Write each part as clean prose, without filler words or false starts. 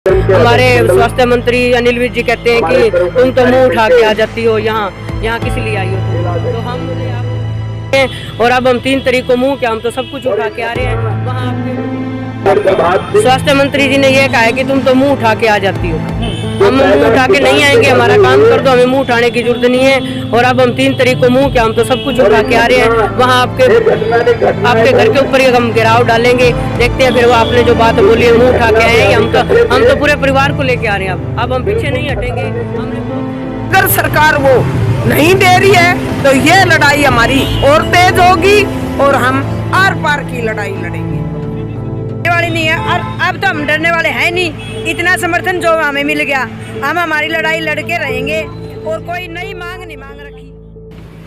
हमारे स्वास्थ्य मंत्री अनिल विज जी कहते हैं कि तुम तो मुंह उठा के आ जाती हो, यहाँ किस लिए आई हो तुम? तो हम और अब हम 3 तारीख को मुंह क्या, हम तो सब कुछ उठा के आ रहे हैं। वहाँ स्वास्थ्य मंत्री जी ने यह कहा है कि तुम तो मुंह उठा के आ जाती हो। हम मुंह उठा के नहीं आएंगे, हमारा काम कर दो, हमें मुंह उठाने की जरूरत नहीं है। और अब हम 3 तारीख को मुंह क्या, हम तो सब कुछ उठा के आ रहे हैं। वहाँ आपके घर के ऊपर हम घेराव डालेंगे, देखते हैं फिर वो आपने जो बात बोली है, मुंह उठा के आए हैं। हम तो पूरे परिवार को लेके आ रहे हैं। अब हम पीछे नहीं हटेंगे। अगर सरकार वो नहीं दे रही है तो ये लड़ाई हमारी और तेज होगी और हम आर पार की लड़ाई लड़ेंगे। वाली नहीं है और अब तो हम डरने वाले हैं नहीं। इतना समर्थन जो हमें मिल गया, हम हमारी लड़ाई लड़के रहेंगे और कोई नई मांग नहीं मांग रखी।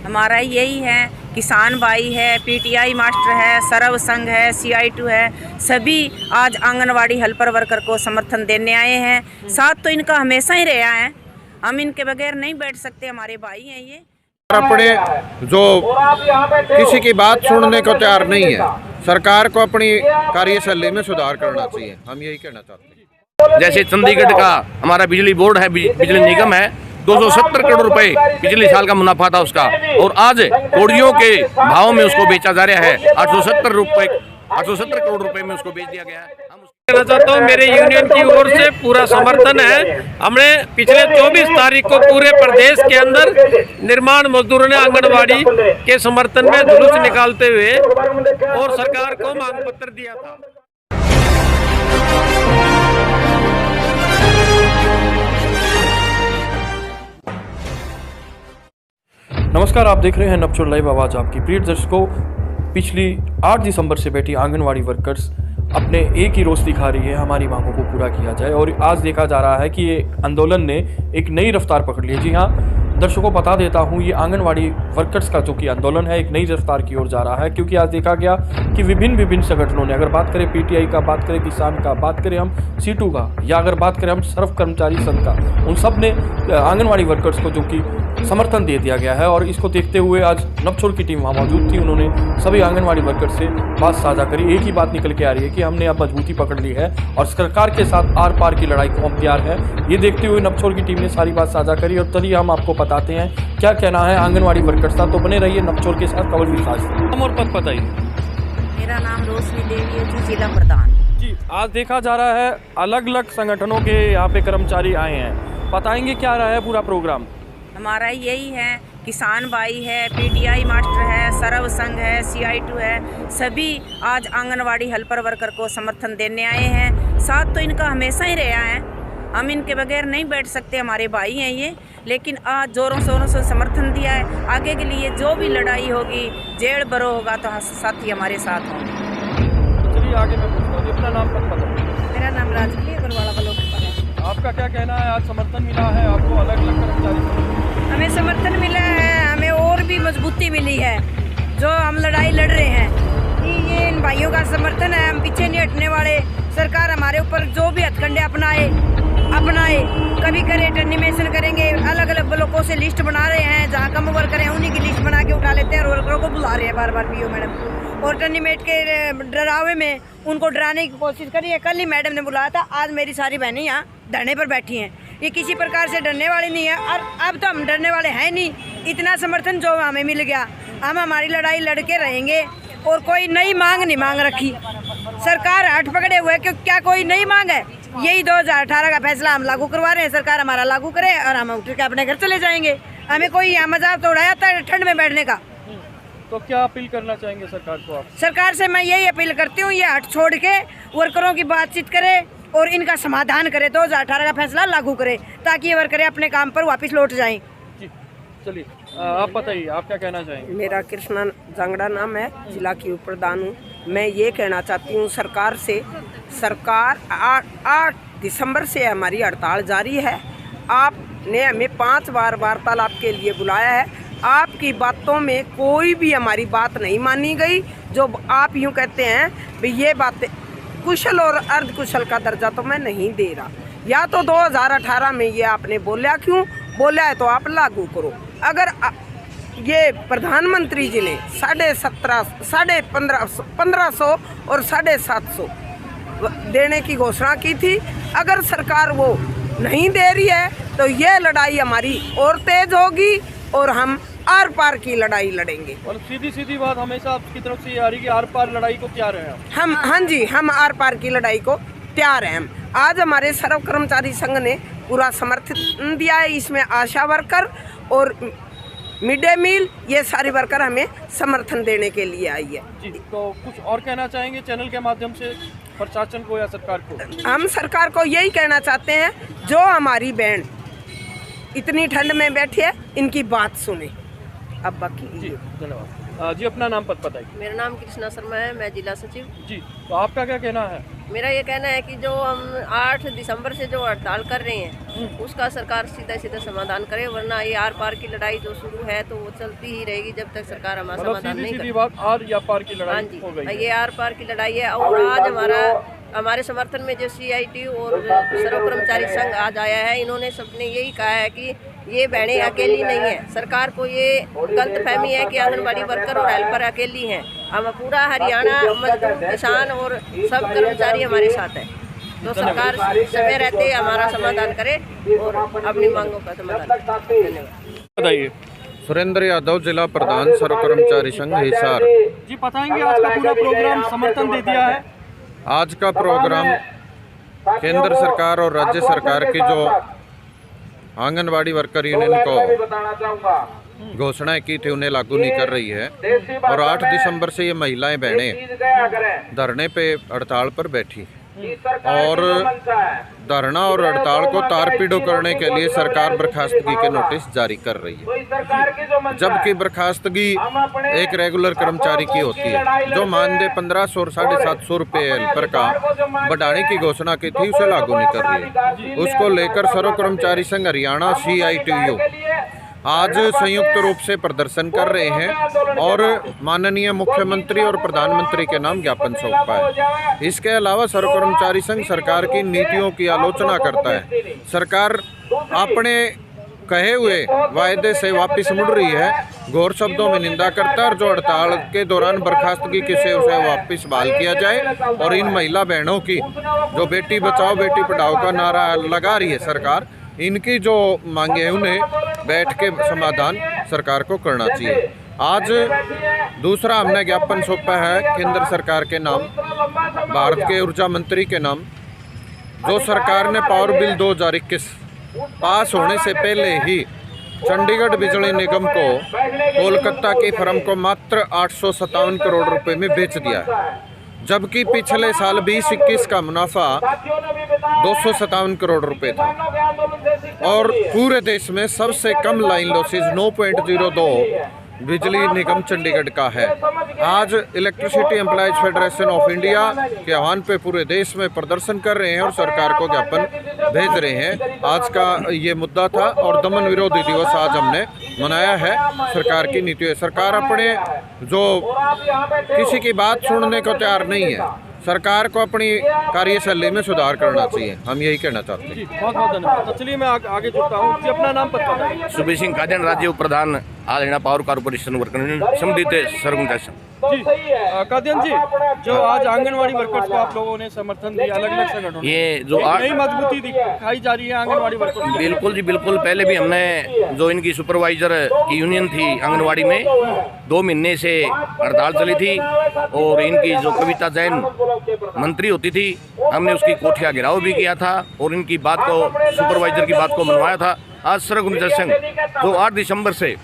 हमारा यही है, किसान भाई है, पीटीआई मास्टर है, सरव संघ है, CI2 है, सभी आज आंगनवाड़ी हेल्पर वर्कर को समर्थन देने आए हैं। साथ तो इनका हमेशा ही रहा है, हम इनके बगैर नहीं बैठ सकते, हमारे भाई हैं ये। अपने जो किसी की बात सुनने को तैयार नहीं है, सरकार को अपनी कार्यशैली में सुधार करना चाहिए, हम यही कहना चाहते हैं। जैसे चंडीगढ़ का हमारा बिजली बोर्ड है, बिजली निगम है, 270 करोड़ रुपए पिछले साल का मुनाफा था उसका, और आज कोड़ियों के भाव में उसको बेचा जा रहा है। 870 करोड़ रुपए में उसको बेच दिया गया है। कहना चाहता हूँ, मेरे यूनियन की ओर से पूरा समर्थन है। हमने पिछले 24 तारीख को पूरे प्रदेश के अंदर निर्माण मजदूरों ने आंगनवाड़ी के समर्थन में जुलूस निकालते हुए और सरकार को मांग पत्र दिया था। नमस्कार, आप देख रहे हैं नपचुर लाइव आवाज आपकी। प्रिय दर्शकों, पिछली 8 दिसंबर से बैठी आंगनवाड़ी वर्कर्स अपने एक ही रोज दिखा रही है, हमारी मांगों को पूरा किया जाए। और आज देखा जा रहा है कि ये आंदोलन ने एक नई रफ्तार पकड़ ली है। जी हाँ, दर्शकों को बता देता हूँ, ये आंगनवाड़ी वर्कर्स का जो कि आंदोलन है एक नई रफ्तार की ओर जा रहा है, क्योंकि आज देखा गया कि विभिन्न संगठनों ने, अगर बात करें पीटीआई का, बात करें किसान का, बात करें हम C2 का, या अगर बात करें हम सर्व कर्मचारी संघ का, उन सब ने आंगनवाड़ी वर्कर्स को जो कि समर्थन दे दिया गया है। और इसको देखते हुए आज नपचोर की टीम वहाँ मौजूद थी, उन्होंने सभी आंगनवाड़ी वर्कर्स से बात साझा करी। एक ही बात निकल के आ रही है कि हमने अब मजबूती पकड़ ली है और सरकार के साथ आर पार की लड़ाई को हम तैयार है। ये देखते हुए नपचोर की टीम ने सारी बात साझा करी और तभी हम आपको बताते हैं क्या कहना है आंगनवाड़ी वर्कर्स का। तो बने रहिए नपचोर के साथ। कवल विकास नाम और पद बताइए। मेरा नाम रोशनी देवी है जी, जिला प्रधान जी। आज देखा जा रहा है अलग अलग संगठनों के यहाँ पे कर्मचारी आए हैं, बताएंगे क्या रहा है पूरा प्रोग्राम? हमारा यही है, किसान भाई है, पीटीआई मास्टर है, सरव संघ है, CI2 है, सभी आज आंगनवाड़ी हेल्पर वर्कर को समर्थन देने आए हैं। साथ तो इनका हमेशा ही रहा है, हम इनके बगैर नहीं बैठ सकते, हमारे भाई हैं ये। लेकिन आज जोरों शोरों से समर्थन दिया है। आगे के लिए जो भी लड़ाई होगी, जेल भरो होगा, तो साथी हमारे साथ होंगे। चलिए आगे मैं पूछता हूँ, अपना नाम पद बताओ। मेरा नाम राजकीय बरवाला ब्लॉक पर है। आपका क्या कहना है? आज समर्थन मिला है आपको, अलग अलग कर्मचारी? हमें समर्थन मिला है, हमें और भी मजबूती मिली है। जो हम लड़ाई लड़ रहे हैं, ये इन भाइयों का समर्थन है, हम पीछे नहीं हटने वाले। सरकार हमारे ऊपर जो भी हथकंडे अपनाए, कभी करे टर्निमेशन करेंगे। अलग अलग ब्लॉकों से लिस्ट बना रहे हैं, जहाँ कम वर्कर हैं उन्हीं की लिस्ट बना के उठा लेते हैं, वर्करों को बुला रहे हैं बार बार पीओ मैडम। और टर्निमेट के डरावे में उनको डराने की कोशिश करी है। कल ही मैडम ने बुलाया था, आज मेरी सारी बहनें यहाँ धरने पर बैठी हैं। ये किसी प्रकार से डरने वाली नहीं है और अब तो हम डरने वाले हैं नहीं। इतना समर्थन जो हमें मिल गया, हम हमारी लड़ाई लड़के रहेंगे और कोई नई मांग नहीं मांग रखी। सरकार हट पकड़े हुए कि क्या कोई नई मांग है? यही 2018 का फैसला हम लागू करवा रहे हैं। सरकार हमारा लागू करे और हम उठ के अपने घर चले जाएंगे। हमें कोई यहाँ मजाक तो उड़ाया था ठंड में बैठने का। तो क्या अपील करना चाहेंगे सरकार को आप? सरकार से मैं यही अपील करती हूँ, ये हट छोड़ के वर्करों की बातचीत करे और इनका समाधान करे, 2018 का फैसला लागू करे, ताकि ये वर्करें अपने काम पर वापस लौट जाएं। चलिए आप बताइए, आप क्या कहना चाहेंगे? मेरा कृष्णा जांगड़ा नाम है, जिला की उप प्रधान हूँ। मैं ये कहना चाहती हूँ सरकार से, सरकार 8 दिसंबर से हमारी हड़ताल जारी है। आपने हमें 5 बार वार्तालाप के लिए बुलाया है, आपकी बातों में कोई भी हमारी बात नहीं मानी गई। जो आप यूँ कहते हैं भाई ये बातें, कुशल और अर्धकुशल का दर्जा तो मैं नहीं दे रहा। या तो 2018 में ये आपने बोला, क्यों बोला है तो आप लागू करो। अगर ये प्रधानमंत्री जी ने 1500 और 750 देने की घोषणा की थी, अगर सरकार वो नहीं दे रही है तो ये लड़ाई हमारी और तेज होगी और हम आर पार की लड़ाई लड़ेंगे। और सीधी सीधी बात हमेशा आपकी तरफ से ये आ रही कि आर पार लड़ाई को तैयार हैं हम। हाँ जी, हम आर पार की लड़ाई को तैयार हैं। हम आज हमारे सर्व कर्मचारी संघ ने पूरा समर्थन दिया है। इसमें आशा वर्कर और मिड डे मील ये सारी वर्कर हमें समर्थन देने के लिए आई है जी। तो कुछ और कहना चाहेंगे चैनल के माध्यम से प्रशासन को या सरकार को? हम सरकार को यही कहना चाहते हैं, जो हमारी बहन इतनी ठंड में बैठी है इनकी बात सुने। अब बाकी जी धन्यवाद। जी अपना नाम पता बताइए। मेरा नाम कृष्णा शर्मा है, मैं जिला सचिव। जी तो आपका क्या कहना है? मेरा ये कहना है कि जो हम 8 दिसंबर से जो हड़ताल कर रहे हैं उसका सरकार सीधा सीधा समाधान करे, वरना ये आर पार की लड़ाई जो शुरू है तो वो चलती ही रहेगी जब तक सरकार हमारा समाधान नहीं करेगी। बात आर या पार की लड़ाई हाँ जी, हो गई। ये आर पार की लड़ाई है। और आज हमारे समर्थन में जो CITU और सर्व कर्मचारी संघ आज आया है, इन्होंने सबने यही कहा है कि ये बहनें अकेली नहीं है। सरकार को ये गलतफहमी है कि आंगनबाड़ी वर्कर और हेल्पर अकेली हैं। हम पूरा हरियाणा मजदूर किसान और सब कर्मचारी हमारे साथ है। तो सरकार समय रहते हमारा समाधान करे और अपनी मांगों का समाधान करे। धन्यवाद। बताइए। सुरेंद्र यादव, जिला प्रधान सर्व कर्मचारी संघ हिसार। जी बताएंगे, आज का पूरा प्रोग्राम समर्थन दे दिया है। आज का प्रोग्राम केंद्र सरकार और राज्य सरकार की जो आंगनवाड़ी वर्कर यूनियन को घोषणाएं की थी उन्हें लागू नहीं कर रही है। और 8 दिसंबर से ये महिलाएं बहनें धरने पे हड़ताल पर बैठी और धरना और हड़ताल को तारपीड़ो करने के लिए सरकार बर्खास्तगी के नोटिस जारी कर रही है। जबकि बर्खास्तगी एक रेगुलर कर्मचारी की होती है। जो मानदेय 1500 और 750 रुपये हेल्पर का बढ़ाने की घोषणा की थी उसे लागू नहीं कर रही है। उसको लेकर सर्व कर्मचारी संघ हरियाणा CITU आज संयुक्त रूप से प्रदर्शन कर रहे हैं और माननीय मुख्यमंत्री और प्रधानमंत्री के नाम ज्ञापन सौंपा है। इसके अलावा सर्व कर्मचारी संघ सरकार की नीतियों की आलोचना करता है। सरकार अपने कहे हुए वायदे से वापस मुड़ रही है, घोर शब्दों में निंदा करता है। और जो हड़ताल के दौरान बर्खास्तगी से उसे वापस बहाल किया जाए और इन महिला बहनों की जो बेटी बचाओ बेटी पढ़ाओ का नारा लगा रही है सरकार, इनकी जो मांगे हैं उन्हें बैठ के समाधान सरकार को करना चाहिए। आज दूसरा हमने ज्ञापन सौंपा है केंद्र सरकार के नाम, भारत के ऊर्जा मंत्री के नाम। जो सरकार ने पावर बिल 2021 पास होने से पहले ही चंडीगढ़ बिजली निगम को कोलकाता की फर्म को मात्र 857 करोड़ रुपए में बेच दिया है, जबकि पिछले साल 2021 का मुनाफा 257 करोड़ रुपए था। और पूरे देश में सबसे कम लाइन लॉसेज 9.02 बिजली निगम चंडीगढ़ का है। आज electricity employees federation of India के आह्वान पे पूरे देश में प्रदर्शन कर रहे हैं और सरकार को ज्ञापन भेज रहे हैं। आज का ये मुद्दा था और दमन विरोधी दिवस आज हमने मनाया है। सरकार की नीति, सरकार अपने जो किसी की बात सुनने को तैयार नहीं है। सरकार को अपनी कार्यशैली में सुधार करना चाहिए, हम यही कहना चाहते हैं। बहुत बहुत धन्यवाद। तो चलिए मैं आगे जुड़ता हूँ कि अपना नाम पता बताइए। सुबीर सिंह कादियान, राज्य उप प्रधान all India power corporation worker union समिति सर्वकर्मचारी। जी कादियान जी, जो आज आंगनवाड़ी वर्कर्स को आप लोगों ने समर्थन दिया, अलग अलग संगठनों, ये जो नई मजबूती दिखाई जा रही है आंगनवाड़ी वर्कर्स। बिल्कुल जी बिल्कुल। पहले भी हमने जो इनकी सुपरवाइजर की यूनियन थी आंगनवाड़ी में 2 महीने से हड़ताल चली थी और इनकी जो कविता जैन मंत्री होती थी, हमने उसकी कोठिया घेराव भी किया था और इनकी बात को, सुपरवाइजर की बात को मनवाया था। आज सर्व कर्मचारी संघ जो 8 दिसंबर से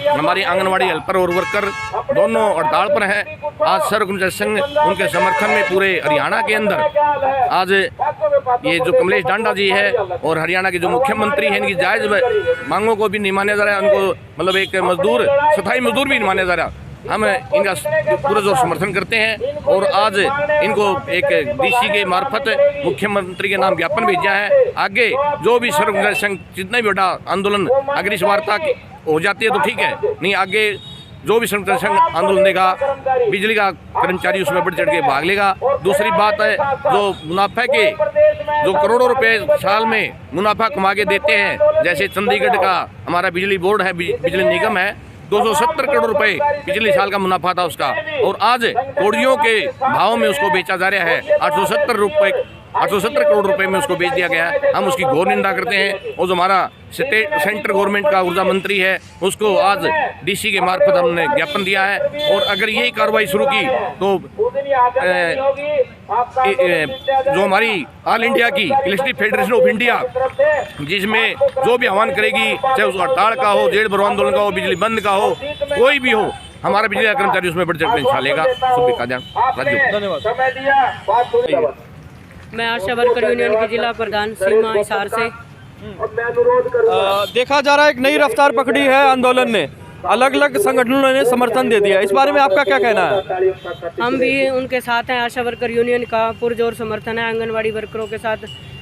हमारी आंगनवाड़ी हेल्पर और वर्कर दोनों हड़ताल पर हैं, आज सर्व कर्मचारी संघ उनके समर्थन में पूरे हरियाणा के अंदर आज ये जो कमलेश डांडा जी है और हरियाणा के जो मुख्यमंत्री हैं, इनकी जायज़ मांगों को भी नहीं माना जा रहा है। उनको मतलब एक मजदूर, स्थायी मजदूर भी नहीं माना जा रहा। हम इनका पूरा जो समर्थन करते हैं और आज इनको एक DC के मार्फत मुख्यमंत्री के नाम ज्ञापन भेजा है। आगे जो भी सर्व कर्मचारी संघ जितना भी बड़ा आंदोलन, अगर इस वार्ता हो जाती है तो ठीक है, नहीं आगे जो भी सर्व कर्मचारी संघ आंदोलन देगा, बिजली का कर्मचारी उसमें बढ़ चढ़ के भाग लेगा। दूसरी बात है, जो मुनाफा के जो करोड़ों रुपए साल में मुनाफा कमा के देते हैं, जैसे चंडीगढ़ का हमारा बिजली बोर्ड है, बिजली निगम है, 270 करोड़ रुपए पिछले साल का मुनाफा था उसका, और आज कोड़ियों के भाव में उसको बेचा जा रहा है 870 870 करोड़ रुपए में उसको बेच दिया गया है। हम उसकी घोर निंदा करते हैं। और जो हमारा सेंट्रल गवर्नमेंट का ऊर्जा मंत्री है उसको आज डीसी के मार्फत हमने ज्ञापन दिया है, और अगर यही कार्रवाई शुरू की तो जो हमारी ऑल इंडिया की इलेक्ट्रिसिटी फेडरेशन ऑफ इंडिया जिसमें जो भी आह्वान करेगी, चाहे उस हड़ताल का हो, जेल भरो आंदोलन का हो, बिजली बंद का हो, कोई भी हो, हमारा बिजली कर्मचारी उसमें बढ़ चढ़ कर हिस्सा लेगा। धन्यवाद। मैं आशा वर्कर यूनियन की जिला प्रधान सीमा हिसार से। देखा जा रहा है एक नई रफ्तार पकड़ी है आंदोलन ने, अलग अलग संगठनों ने समर्थन दे दिया, इस बारे में आपका क्या कहना है? हम भी उनके साथ हैं। आशा वर्कर यूनियन का पुरजोर समर्थन है आंगनवाड़ी वर्करों के साथ,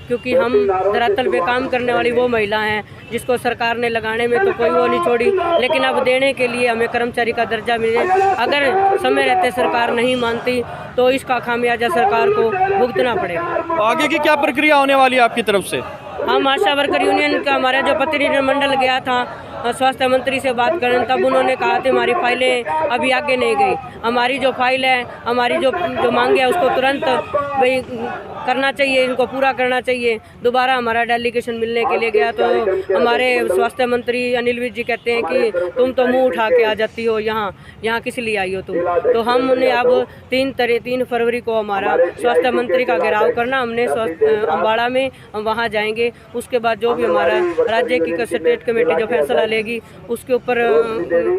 क्योंकि हम धरातल पे काम करने वाली वो महिला हैं जिसको सरकार ने लगाने में तो कोई वो नहीं छोड़ी, लेकिन अब देने के लिए हमें कर्मचारी का दर्जा मिले। अगर समय रहते सरकार नहीं मानती तो इसका खामियाजा सरकार को भुगतना पड़ेगा। आगे की क्या प्रक्रिया होने वाली है आपकी तरफ से? हम आशा वर्कर यूनियन का हमारा जो प्रतिनिधिमंडल गया था स्वास्थ्य मंत्री से बात करने, तब उन्होंने कहा कि हमारी फाइलें अभी आगे नहीं गई। हमारी जो फाइल है, हमारी जो मांगे है उसको तुरंत भाई करना चाहिए, इनको पूरा करना चाहिए। दोबारा हमारा डेलीगेशन मिलने के लिए गया तो हमारे स्वास्थ्य मंत्री अनिल विज जी कहते हैं कि तुम तो मुंह उठा के आ जाती हो, यहाँ किस लिए आई हो तुम। तो हमने अब 3 फरवरी को हमारा स्वास्थ्य मंत्री का घेराव करना, हमने अम्बाड़ा में हम वहाँ जाएंगे। उसके बाद जो भी हमारा राज्य की स्टेट कमेटी जो फैसला लेगी उसके ऊपर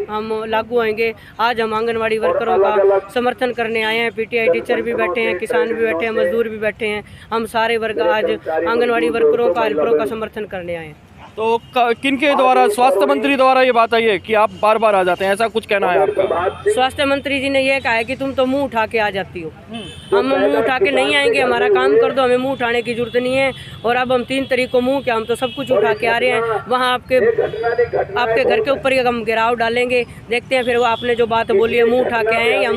हम लागू होंगे। आज हम आंगनवाड़ी वर्करों का समर्थन करने आए हैं। पीटीआई टीचर भी बैठे हैं, किसान भी बैठे हैं, मजदूर भी बैठे हैं। हम सारे वर्ग आज आंगनवाड़ी वर्करों का हेल्परों का समर्थन करने आए हैं। तो किनके द्वारा, स्वास्थ्य मंत्री द्वारा ये बात आई है कि आप बार बार आ जाते हैं, ऐसा कुछ कहना है आपका? स्वास्थ्य मंत्री जी ने यह कहा है कि तुम तो मुंह उठा के आ जाती हो। हम मुंह उठा के नहीं आएंगे, हमारा काम कर दो, हमें मुंह उठाने की जरूरत नहीं है। और अब हम 3 तारीख को मुंह क्या, हम तो सब कुछ उठा के आ रहे हैं। वहाँ आपके घर के ऊपर ही हम घेराव डालेंगे। देखते हैं फिर वो आपने जो बात बोली है, मुंह उठा के आए हैं।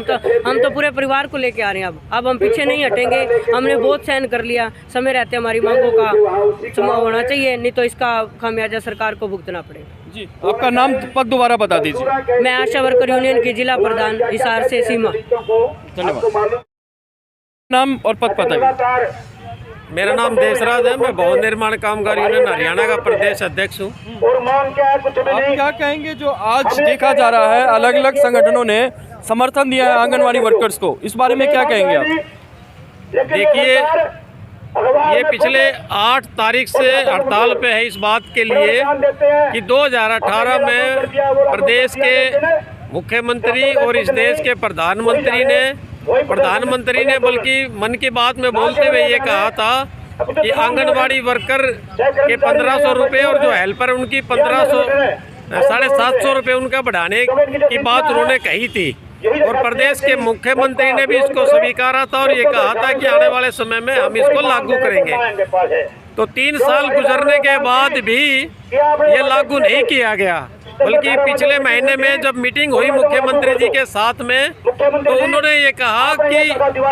हम तो पूरे परिवार को लेके आ रहे हैं। अब हम पीछे नहीं हटेंगे। हमने बहुत सहन कर लिया, समय रहते हमारी मांगों का होना चाहिए, नहीं तो इसका खामियाजा सरकार को भुगतना पड़ेगा। जी, आपका नाम पद दोबारा बता दीजिए। मैं आशा वर्कर यूनियन की जिला प्रधान हिसार से सीमा। धन्यवाद। नाम और पद बताइए। मेरा नाम देशराज है। मैं भवन निर्माण कामगार यूनियन हरियाणा का प्रदेश अध्यक्ष हूँ। आप क्या कहेंगे जो आज देखा जा रहा है अलग अलग संगठनों ने समर्थन दिया है आंगनवाड़ी वर्कर्स को, इस बारे में क्या कहेंगे आप? देखिए, ये पिछले 8 तारीख से हड़ताल पे है इस बात के लिए कि 2018 में प्रदेश के मुख्यमंत्री और इस देश के प्रधानमंत्री ने बल्कि मन की बात में बोलते हुए ये कहा था कि आंगनवाड़ी वर्कर के 1500 रुपये और जो हेल्पर उनकी 750 रुपये उनका बढ़ाने की बात उन्होंने कही थी। और प्रदेश के मुख्यमंत्री ने भी इसको स्वीकारा था और ये कहा था कि आने वाले समय में हम इसको लागू करेंगे। तो 3 साल गुजरने के बाद भी ये लागू नहीं किया गया, बल्कि पिछले महीने में जब मीटिंग हुई मुख्यमंत्री जी के साथ में तो उन्होंने ये कहा कि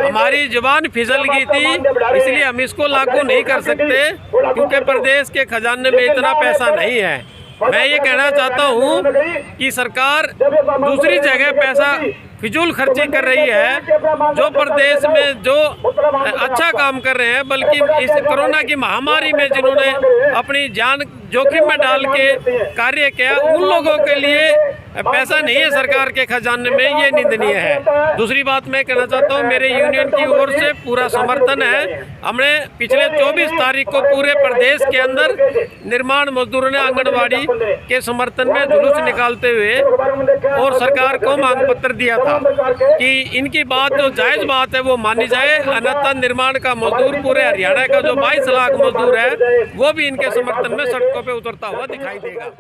हमारी जुबान फिसल गई थी, इसलिए हम इसको लागू नहीं कर सकते क्योंकि प्रदेश के खजाने में इतना पैसा नहीं है। मैं ये कहना चाहता हूँ कि सरकार दूसरी जगह पैसा फिजूल खर्ची कर रही है, जो प्रदेश में जो अच्छा काम कर रहे हैं, बल्कि इस कोरोना की महामारी में जिन्होंने अपनी जान जोखिम में डाल के कार्य किया, उन लोगों के लिए पैसा नहीं है सरकार के खजाने में, ये निंदनीय है। दूसरी बात मैं कहना चाहता हूँ, मेरे यूनियन की ओर से पूरा समर्थन है। हमने पिछले 24 तारीख को पूरे प्रदेश के अंदर निर्माण मजदूरों ने आंगनवाड़ी के समर्थन में जुलूस निकालते हुए और सरकार को मांग पत्र दिया था कि इनकी बात जो जायज़ बात है वो मानी जाए, अन्यथा निर्माण का मजदूर पूरे हरियाणा का जो 22 लाख मजदूर है वो भी इनके समर्थन में सड़कों पे उतरता हुआ दिखाई देगा।